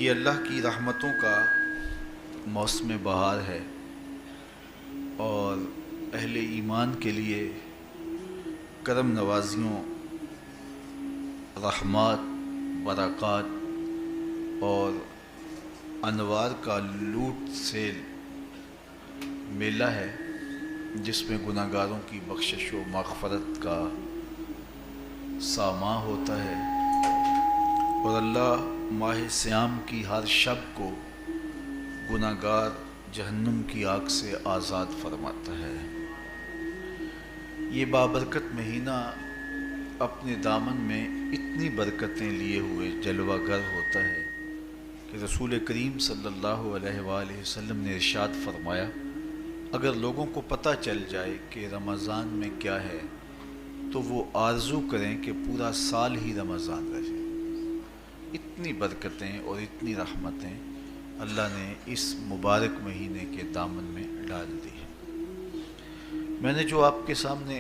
یہ اللہ کی رحمتوں کا موسم بہار ہے اور اہل ایمان کے لیے کرم نوازیوں، رحمات، برکات اور انوار کا لوٹ سیل میلہ ہے، جس میں گناہ گاروں کی بخشش و مغفرت کا ساماں ہوتا ہے اور اللہ ماہ صیام کی ہر شب کو گناہ گار جہنم کی آگ سے آزاد فرماتا ہے۔ یہ بابرکت مہینہ اپنے دامن میں اتنی برکتیں لیے ہوئے جلوہ گر ہوتا ہے کہ رسول کریم صلی اللہ علیہ وآلہ وسلم نے ارشاد فرمایا، اگر لوگوں کو پتہ چل جائے کہ رمضان میں کیا ہے تو وہ آرزو کریں کہ پورا سال ہی رمضان رہے۔ اتنی برکتیں اور اتنی رحمتیں اللہ نے اس مبارک مہینے کے دامن میں ڈال دی ہے۔ میں نے جو آپ کے سامنے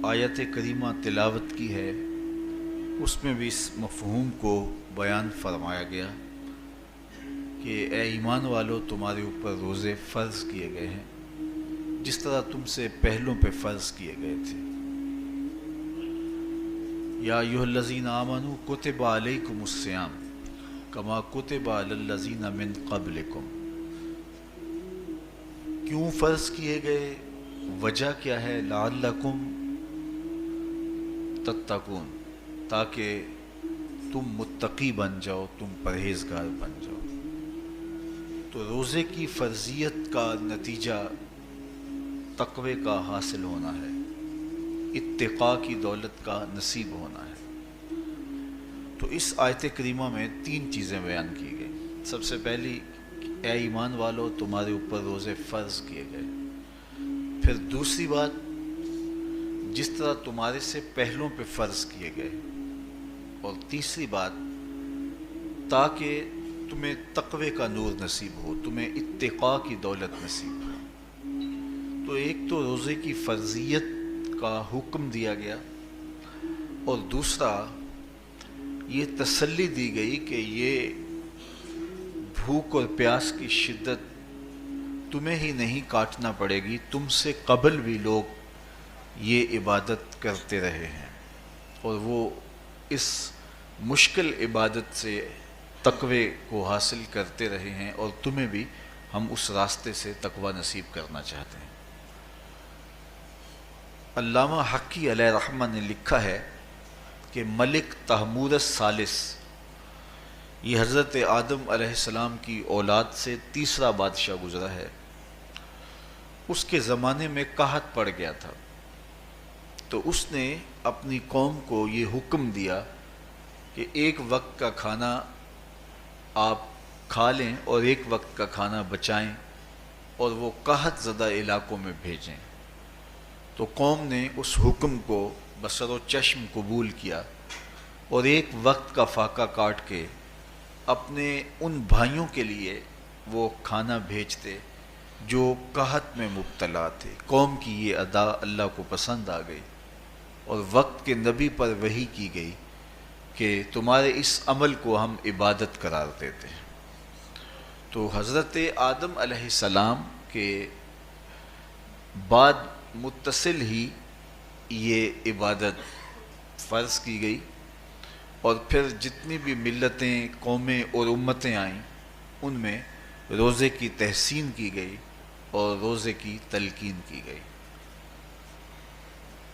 آیت کریمہ تلاوت کی ہے، اس میں بھی اس مفہوم کو بیان فرمایا گیا کہ اے ایمان والو، تمہارے اوپر روزے فرض کیے گئے ہیں جس طرح تم سے پہلوں پہ فرض کیے گئے تھے۔ یا ایھا الذین آمنوا کتب علیکم الصیام کما کتب علی الذین من قبلکم۔ کیوں فرض کیے گئے؟ وجہ کیا ہے؟ لعلکم تتقون، تاکہ تم متقی بن جاؤ، تم پرہیزگار بن جاؤ۔ تو روزے کی فرضیت کا نتیجہ تقوی کا حاصل ہونا ہے، اتقاء کی دولت کا نصیب ہونا ہے۔ تو اس آیت کریمہ میں تین چیزیں بیان کی گئی۔ سب سے پہلی، اے ایمان والو، تمہارے اوپر روزے فرض کیے گئے۔ پھر دوسری بات، جس طرح تمہارے سے پہلوں پہ فرض کیے گئے۔ اور تیسری بات، تاکہ تمہیں تقوی کا نور نصیب ہو، تمہیں اتقاء کی دولت نصیب ہو۔ تو ایک تو روزے کی فرضیت کا حکم دیا گیا، اور دوسرا یہ تسلی دی گئی کہ یہ بھوک اور پیاس کی شدت تمہیں ہی نہیں کاٹنا پڑے گی، تم سے قبل بھی لوگ یہ عبادت کرتے رہے ہیں اور وہ اس مشکل عبادت سے تقوی کو حاصل کرتے رہے ہیں، اور تمہیں بھی ہم اس راستے سے تقوی نصیب کرنا چاہتے ہیں۔ علامہ حقی علیہ رحمہ نے لکھا ہے کہ ملک تحمور الثالث، یہ حضرت آدم علیہ السلام کی اولاد سے تیسرا بادشاہ گزرا ہے، اس کے زمانے میں قحط پڑ گیا تھا، تو اس نے اپنی قوم کو یہ حکم دیا کہ ایک وقت کا کھانا آپ کھا لیں اور ایک وقت کا کھانا بچائیں اور وہ قحط زدہ علاقوں میں بھیجیں۔ تو قوم نے اس حکم کو بصر و چشم قبول کیا اور ایک وقت کا فاقہ کاٹ کے اپنے ان بھائیوں کے لیے وہ کھانا بھیجتے جو قحط میں مبتلا تھے۔ قوم کی یہ ادا اللہ کو پسند آ گئی اور وقت کے نبی پر وحی کی گئی کہ تمہارے اس عمل کو ہم عبادت قرار دیتے ہیں۔ تو حضرت آدم علیہ السلام کے بعد متصل ہی یہ عبادت فرض کی گئی، اور پھر جتنی بھی ملتیں، قومیں اور امتیں آئیں، ان میں روزے کی تحسین کی گئی اور روزے کی تلقین کی گئی۔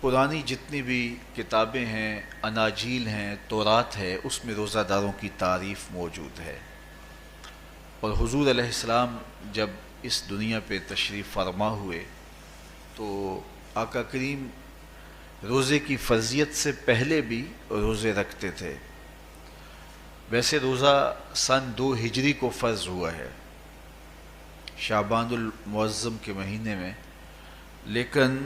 پرانی جتنی بھی کتابیں ہیں، اناجیل ہیں، تورات ہے، اس میں روزہ داروں کی تعریف موجود ہے۔ اور حضور علیہ السلام جب اس دنیا پہ تشریف فرما ہوئے تو آقا کریم روزے کی فرضیت سے پہلے بھی روزے رکھتے تھے۔ ویسے روزہ سن 2 ہجری کو فرض ہوا ہے، شعبان المعظم کے مہینے میں، لیکن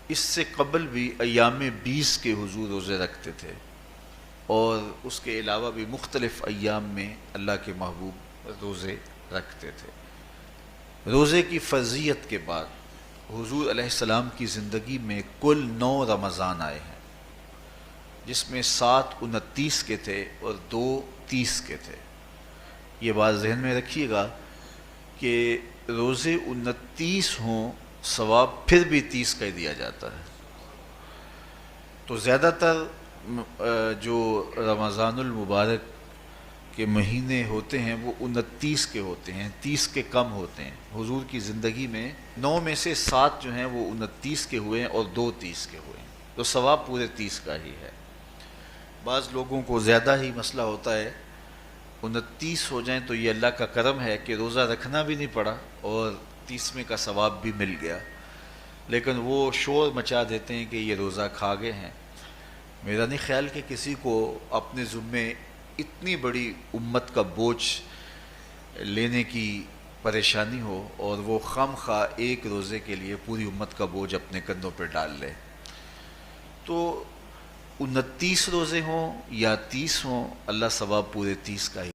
اس سے قبل بھی ایام 20 کے حضور روزے رکھتے تھے، اور اس کے علاوہ بھی مختلف ایام میں اللہ کے محبوب روزے رکھتے تھے۔ روزے کی فرضیت کے بعد حضور علیہ السلام کی زندگی میں کل 9 رمضان آئے ہیں، جس میں 7 29 کے تھے اور 2 30 کے تھے۔ یہ بات ذہن میں رکھیے گا کہ روزے 29 ہوں ثواب پھر بھی 30 کا ہی دیا جاتا ہے. تو زیادہ تر جو رمضان المبارک کے مہینے ہوتے ہیں وہ 29 کے ہوتے ہیں، 30 کے کم ہوتے ہیں. حضور کی زندگی میں 9 میں سے 7 جو ہیں وہ 29 کے ہوئے ہیں اور 2 30 کے ہوئے ہیں، تو ثواب پورے 30 کا ہی ہے. بعض لوگوں کو زیادہ ہی مسئلہ ہوتا ہے، 29 ہو جائیں تو یہ اللہ کا کرم ہے کہ روزہ رکھنا بھی نہیں پڑا اور 30ویں کا ثواب بھی مل گیا، لیکن وہ شور مچا دیتے ہیں کہ یہ روزہ کھا گئے ہیں. میرا نہیں خیال کہ کسی کو اپنے ذمے اتنی بڑی امت کا بوجھ لینے کی پریشانی ہو اور وہ خام خواہ ایک روزے کے لیے پوری امت کا بوجھ اپنے کندھوں پہ ڈال لے. تو 29 روزے ہوں یا 30 ہوں، اللہ ثواب پورے 30 کا ہی